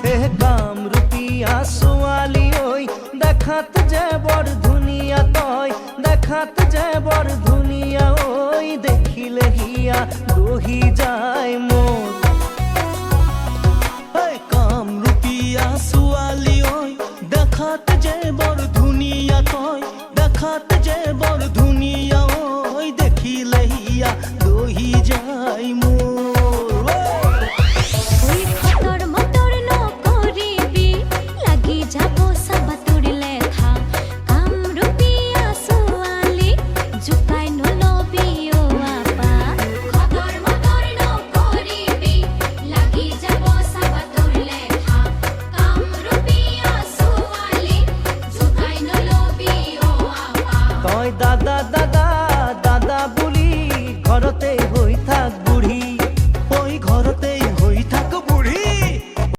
এ কামরূপিয়া ছোৱালী ঐ দেখাত যে বৰ ধুনীয়া তই দেখাত যে বৰ ধুনীয়া ঐ দেখিলে হিয়া দহি যায় মোৰ কামরূপিয়া ছোৱালী ঐ দেখাত যে বৰ ধুনীয়া তই দেখাত যে বৰ ধুনীয়া ঐ দেখিলে হিয়া দহি যায় মোৰ দাদা